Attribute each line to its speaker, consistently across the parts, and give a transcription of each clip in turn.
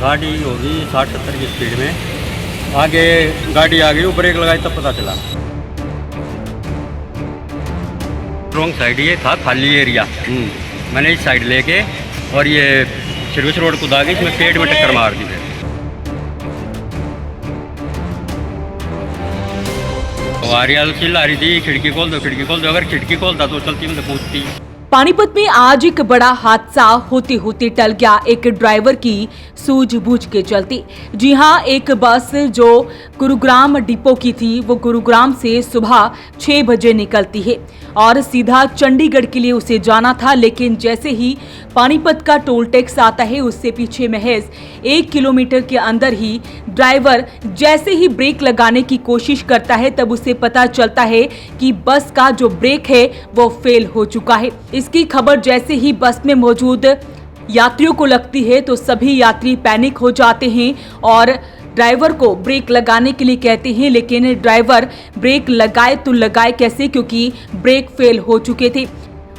Speaker 1: गाड़ी होगी 60-70 की स्पीड में, आगे गाड़ी आ गई, वो ब्रेक लगाई तब पता चला। रॉन्ग साइड ये था, खाली एरिया। मैंने इस साइड लेके और ये सर्विस रोड को दागी, इसमें पेड़ में टक्कर मार दी। वारियाल चिल्ला रही थी, खिड़की खोल दो, खिड़की खोल दो। अगर खिड़की खोलता तो चलती, मतलब पूछती।
Speaker 2: पानीपत में आज एक बड़ा हादसा होते होते टल गया, एक ड्राइवर की सूझबूझ के चलते। जी हां, एक बस जो गुरुग्राम डिपो की थी, वो गुरुग्राम से सुबह 6 बजे निकलती है और सीधा चंडीगढ़ के लिए उसे जाना था। लेकिन जैसे ही पानीपत का टोल टैक्स आता है, उससे पीछे महज 1 किलोमीटर के अंदर ही ड्राइवर जैसे ही ब्रेक लगाने की कोशिश करता है, तब उसे पता चलता है कि बस का जो ब्रेक है वो फेल हो चुका है। इसकी खबर जैसे ही बस में मौजूद यात्रियों को लगती है तो सभी यात्री पैनिक हो जाते हैं और ड्राइवर को ब्रेक लगाने के लिए कहते हैं। लेकिन ड्राइवर ब्रेक लगाए तो लगाए कैसे, क्योंकि ब्रेक फेल हो चुके थे।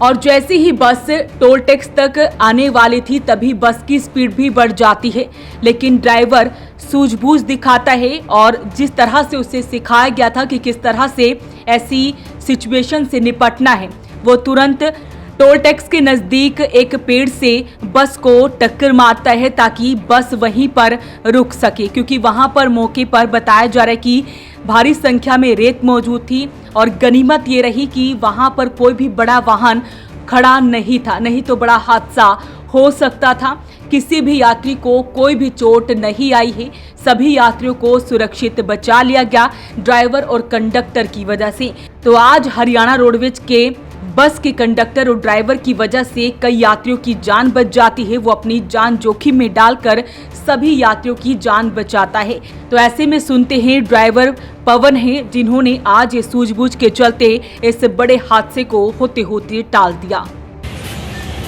Speaker 2: और जैसे ही बस टोल टैक्स तक आने वाली थी, तभी बस की स्पीड भी बढ़ जाती है। लेकिन ड्राइवर सूझबूझ दिखाता है और जिस तरह से उसे सिखाया गया था कि किस तरह से ऐसी सिचुएशन से निपटना है, वो तुरंत टोल टैक्स के नजदीक एक पेड़ से बस को टक्कर मारता है ताकि बस वहीं पर रुक सके, क्योंकि वहां पर मौके पर बताया जा रहा है कि भारी संख्या में रेत मौजूद थी। और गनीमत ये रही कि वहां पर कोई भी बड़ा वाहन खड़ा नहीं था, नहीं तो बड़ा हादसा हो सकता था। किसी भी यात्री को कोई भी चोट नहीं आई है, सभी यात्रियों को सुरक्षित बचा लिया गया ड्राइवर और कंडक्टर की वजह से। तो आज हरियाणा रोडवेज के बस के कंडक्टर और ड्राइवर की वजह से कई यात्रियों की जान बच जाती है। वो अपनी जान जोखिम में डालकर सभी यात्रियों की जान बचाता है। तो ऐसे में सुनते हैं ड्राइवर पवन हैं, जिन्होंने आज ये सूझबूझ के चलते इस बड़े हादसे को होते होते टाल दिया।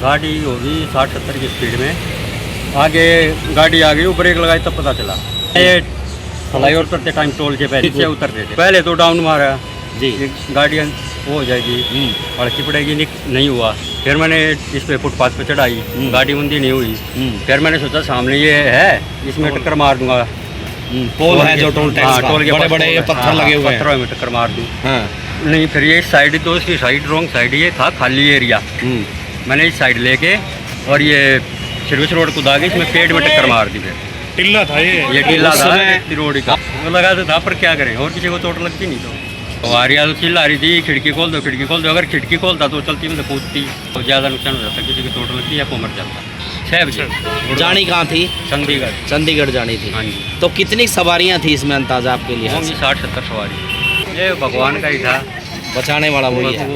Speaker 1: गाड़ी होगी 60-70 की स्पीड में, आगे गाड़ी आ गई, वो ब्रेक लगाई तब पता चला। ये फ्लाईओवर उतरते टाइम टोल के पहले उतर रहे थे, पहले तो डाउन मारा जी, गाड़ी वो हो जाएगी, अड़की पड़ेगी, नहीं हुआ। फिर मैंने इस पे फुटपाथ पे चढ़ाई, गाड़ी बंदी नहीं हुई। फिर मैंने सोचा सामने ये है, इसमें टक्कर मार दूंगा।
Speaker 3: पोल है जो टोल टैक्स का,
Speaker 1: टोल के
Speaker 3: बड़े बड़े पत्थर लगे हुए हैं,
Speaker 1: पत्थरों में टक्कर मार दूं। नहीं, फिर ये साइड, तो इसकी साइड रॉन्ग साइड ये था, खाली एरिया। मैंने इस साइड लेके और ये सर्विस रोड को दागी, इसमें पेड़ में टक्कर मार दी। फिर
Speaker 3: टिल्ला था, ये
Speaker 1: टिल्ला था रोड का, वो लगा तो था, पर क्या करें, और किसी को चोट लगती नहीं। तो वारियाल चिल्ला रही थी, खिड़की खोल दो, खिड़की खोल दो। अगर खिड़की खोलता तो चलती, मतलब पूछती, तो ज़्यादा नुकसान हो जाता, किसी की चोट लगती या को मर जाता। 6 बजे
Speaker 3: जानी कहाँ थी? चंडीगढ़ जानी थी।
Speaker 1: हाँ जी।
Speaker 3: तो कितनी सवारियाँ थी इसमें अंदाजा आपके लिए?
Speaker 1: होंगी 60-70 सवारी। ये भगवान का ही था,
Speaker 3: बचाने वाला वही है।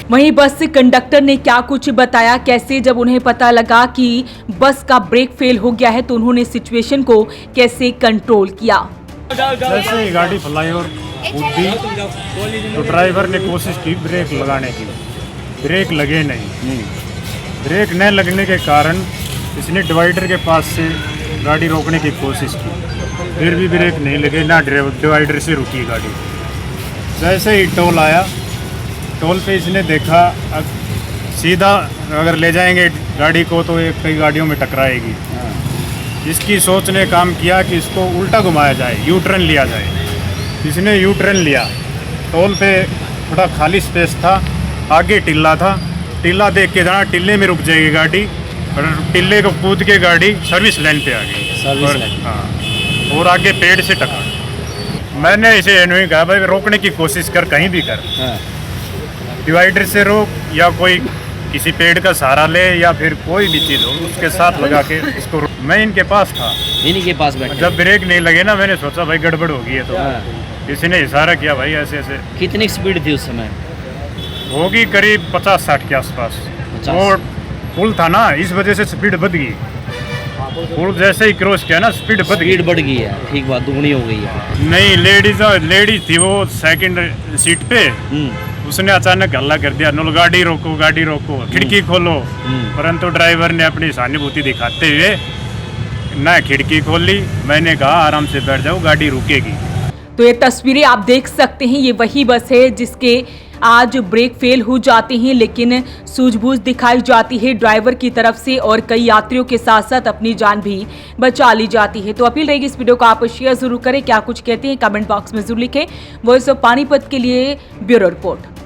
Speaker 2: वहीं बस कंडक्टर ने क्या कुछ बताया, कैसे जब उन्हें पता लगा कि बस का ब्रेक फेल हो गया है तो उन्होंने सिचुएशन को कैसे कंट्रोल किया।
Speaker 4: जैसे ही गाड़ी फ्लाईओवर उठी तो ड्राइवर ने कोशिश की ब्रेक लगाने की, ब्रेक लगे नहीं। ब्रेक न लगने के कारण इसने डिवाइडर के पास से गाड़ी रोकने की कोशिश की, फिर भी ब्रेक नहीं लगे, ना डिवाइडर से रुकी गाड़ी। जैसे ही टोल आया, टोल पे इसने देखा सीधा अगर ले जाएंगे गाड़ी को तो ये कई गाड़ियों में टकराएगी। इसकी सोच ने काम किया कि इसको उल्टा घुमाया जाए, यू टर्न लिया जाए। इसने यू टर्न लिया। टोल पे थोड़ा खाली स्पेस था, आगे टिल्ला था, टिल्ला देख के जाना, टिल्ले में रुक जाएगी गाड़ी, और टिल्ले को कूद के गाड़ी सर्विस लाइन पे आ गई। हाँ, और आगे पेड़ से टकरा। मैंने इसे नहीं कहा भाई रोकने की कोशिश कर, कहीं भी कर, डिवाइडर से रोक या कोई किसी पेड़ का सहारा ले या फिर कोई भी चीज़ हो उसके साथ लगा के इसको। मैं इनके पास था,
Speaker 3: इन्हीं के पास बैठा।
Speaker 4: जब ब्रेक नहीं लगे ना, मैंने सोचा भाई गड़बड़ होगी है, तो किसी ने इशारा किया भाई ऐसे ऐसे।
Speaker 3: कितनी स्पीड थी उस समय?
Speaker 4: होगी करीब 50-60 के आसपास।
Speaker 3: 50।
Speaker 4: और पुल था ना, इस वजह से स्पीड बढ़ गई। पुल जैसे ही क्रॉस किया ना, स्पीड
Speaker 3: बढ़ गई है। ठीक बात, दुगनी हो गई है।
Speaker 4: नहीं, लेडीज थी वो सेकंड सीट पे, उसने अचानक हल्ला कर दिया, नो गाड़ी रोको, गाड़ी रोको, खिड़की खोलो। परंतु ड्राइवर ने अपनी सहानुभूति दिखाते हुए ना खिड़की खोल ली। मैंने कहा आराम से बैठ जाओ, गाड़ी रुकेगी।
Speaker 2: तो ये तस्वीरें आप देख सकते हैं, ये वही बस है जिसके आज ब्रेक फेल हो जाते हैं, लेकिन सूझबूझ दिखाई जाती है ड्राइवर की तरफ से और कई यात्रियों के साथ साथ अपनी जान भी बचा ली जाती है। तो अपील रहेगी इस वीडियो को आप शेयर जरूर करें। क्या कुछ कहते हैं कमेंट बॉक्स में जरूर लिखें। वॉइस ऑफ पानीपत के लिए ब्यूरो रिपोर्ट।